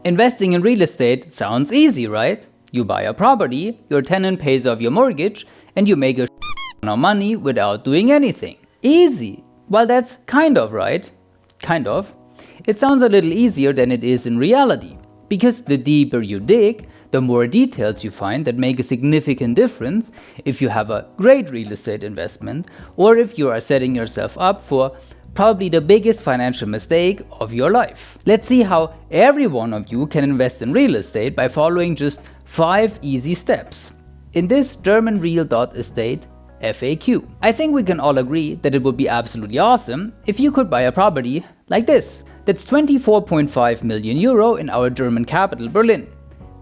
Investing in real estate sounds easy, right? You buy a property, your tenant pays off your mortgage, and you make a ton of money without doing anything. Easy! Well, that's kind of right. Kind of. It sounds a little easier than it is in reality, because the deeper you dig, the more details you find that make a significant difference if you have a great real estate investment or if you are setting yourself up for probably the biggest financial mistake of your life. Let's see how every one of you can invest in real estate by following just 5 easy steps in this GermanReal.Estate FAQ. I think we can all agree that it would be absolutely awesome if you could buy a property like this. That's 24.5 million euro in our German capital, Berlin.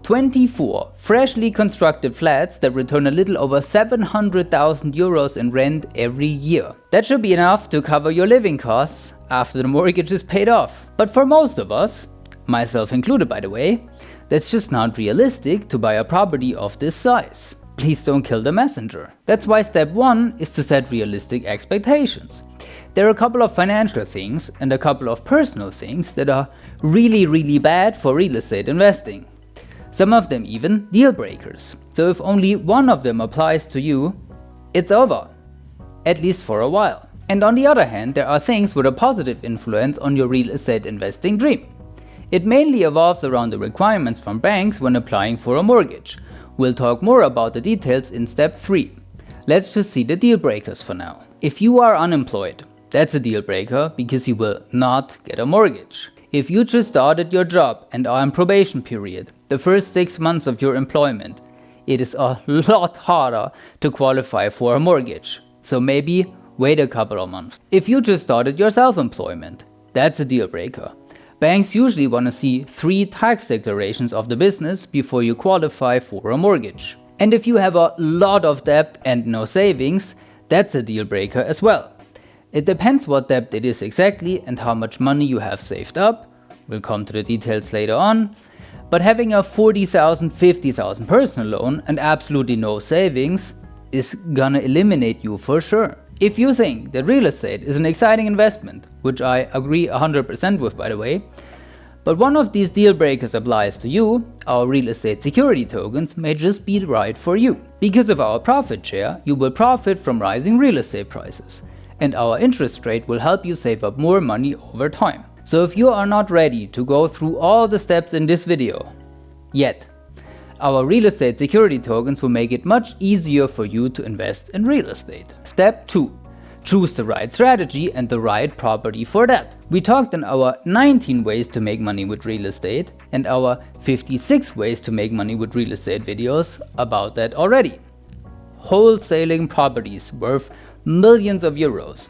24 freshly constructed flats that return a little over 700,000 euros in rent every year. That should be enough to cover your living costs after the mortgage is paid off. But for most of us, myself included by the way, that's just not realistic to buy a property of this size. Please don't kill the messenger. That's why step 1 is to set realistic expectations. There are a couple of financial things and a couple of personal things that are really bad for real estate investing. Some of them even deal breakers. So if only one of them applies to you, it's over. At least for a while. And on the other hand, there are things with a positive influence on your real estate investing dream. It mainly evolves around the requirements from banks when applying for a mortgage. We'll talk more about the details in step 3. Let's just see the deal breakers for now. If you are unemployed, that's a deal breaker because you will not get a mortgage. If you just started your job and are in probation period, the first 6 months of your employment, it is a lot harder to qualify for a mortgage. So maybe wait a couple of months. If you just started your self-employment, that's a deal breaker. Banks usually want to see 3 tax declarations of the business before you qualify for a mortgage. And if you have a lot of debt and no savings, that's a deal breaker as well. It depends what debt it is exactly and how much money you have saved up. We'll come to the details later on. But having a 40,000, 50,000 personal loan and absolutely no savings is gonna eliminate you for sure. If you think that real estate is an exciting investment, which I agree 100% with by the way, but one of these deal breakers applies to you, our real estate security tokens may just be right for you. Because of our profit share, you will profit from rising real estate prices. And our interest rate will help you save up more money over time. So if you are not ready to go through all the steps in this video yet, our real estate security tokens will make it much easier for you to invest in real estate. Step 2. Choose the right strategy and the right property for that. We talked in our 19 ways to make money with real estate and our 56 ways to make money with real estate videos about that already. Wholesaling properties worth millions of euros,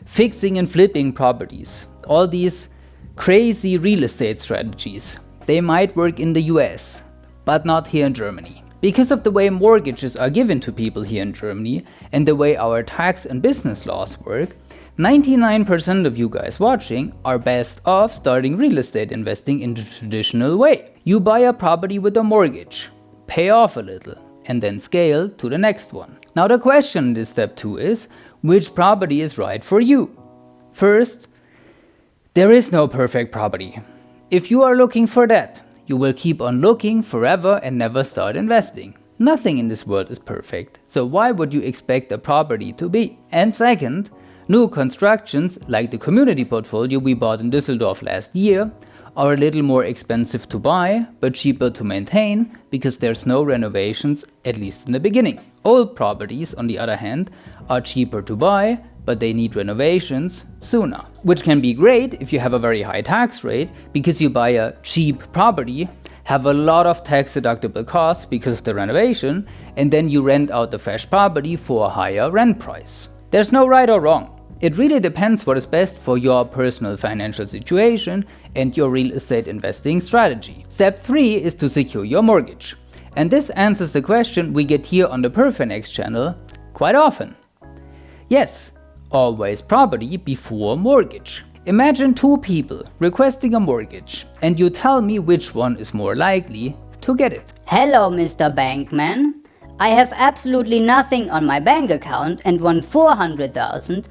fixing and flipping properties, all these crazy real estate strategies, they might work in the US, but not here in Germany. Because of the way mortgages are given to people here in Germany and the way our tax and business laws work, 99% of you guys watching are best off starting real estate investing in the traditional way. You buy a property with a mortgage, pay off a little, and then scale to the next one. Now the question in this step 2 is, which property is right for you? First, there is no perfect property. If you are looking for that, you will keep on looking forever and never start investing. Nothing in this world is perfect, so why would you expect a property to be? And second, new constructions like the community portfolio we bought in Düsseldorf last year are a little more expensive to buy, but cheaper to maintain because there's no renovations, at least in the beginning. Old properties, on the other hand, are cheaper to buy, but they need renovations sooner. Which can be great if you have a very high tax rate, because you buy a cheap property, have a lot of tax deductible costs because of the renovation, and then you rent out the fresh property for a higher rent price. There's no right or wrong. It really depends what is best for your personal financial situation and your real estate investing strategy. Step 3 is to secure your mortgage. And this answers the question we get here on the PerfNext channel quite often. Yes, always property before mortgage. Imagine 2 people requesting a mortgage and you tell me which one is more likely to get it. Hello, Mr. Bankman. I have absolutely nothing on my bank account and want 400,000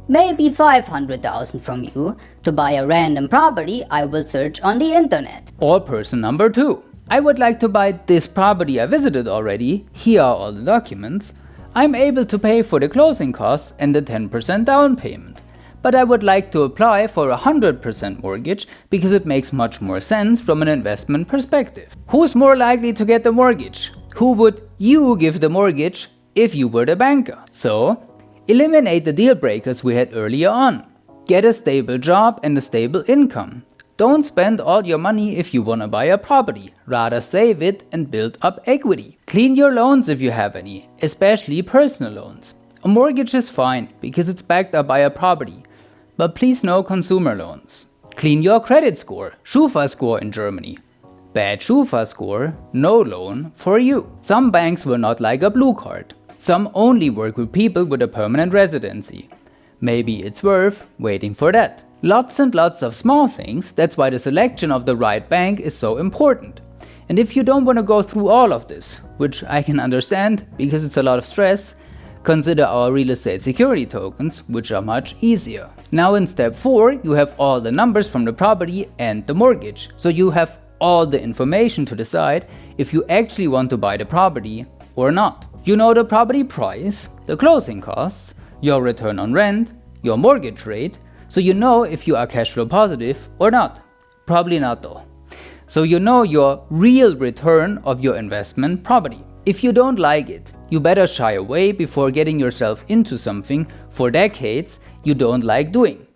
maybe 500,000 from you to buy a random property I will search on the internet. Or person number 2. I would like to buy this property I visited already. Here are all the documents. I'm able to pay for the closing costs and the 10% down payment. But I would like to apply for a 100% mortgage because it makes much more sense from an investment perspective. Who's more likely to get the mortgage? Who would you give the mortgage if you were the banker? So, eliminate the deal breakers we had earlier on. Get a stable job and a stable income. Don't spend all your money if you want to buy a property. Rather save it and build up equity. Clean your loans if you have any, especially personal loans. A mortgage is fine because it's backed up by a property, but please no consumer loans. Clean your credit score, Schufa score in Germany. Bad Schufa score, no loan for you. Some banks will not like a blue card. Some only work with people with a permanent residency. Maybe it's worth waiting for that. Lots and lots of small things, that's why the selection of the right bank is so important. And if you don't want to go through all of this, which I can understand because it's a lot of stress, consider our real estate security tokens, which are much easier. Now in step 4, you have all the numbers from the property and the mortgage. So you have all the information to decide if you actually want to buy the property or not. You know the property price, the closing costs, your return on rent, your mortgage rate, so you know if you are cash flow positive or not. Probably not though. So you know your real return of your investment property. If you don't like it, you better shy away before getting yourself into something for decades you don't like doing.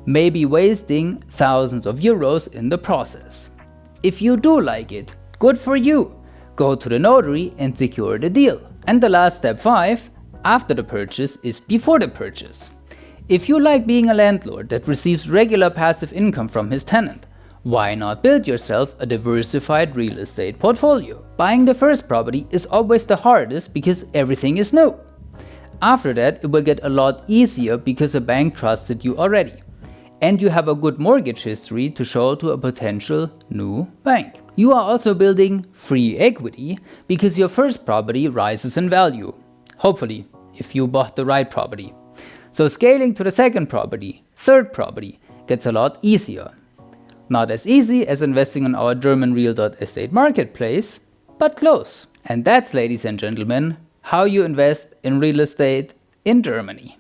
Maybe wasting thousands of euros in the process. If you do like it, good for you. Go to the notary and secure the deal. And the last step 5, after the purchase, is before the purchase. If you like being a landlord that receives regular passive income from his tenant, why not build yourself a diversified real estate portfolio? Buying the first property is always the hardest because everything is new. After that, it will get a lot easier because a bank trusted you already. And you have a good mortgage history to show to a potential new bank. You are also building free equity because your first property rises in value. Hopefully, if you bought the right property. So scaling to the second property, third property gets a lot easier. Not as easy as investing on our GermanReal.Estate marketplace, but close. And that's, ladies and gentlemen, how you invest in real estate in Germany.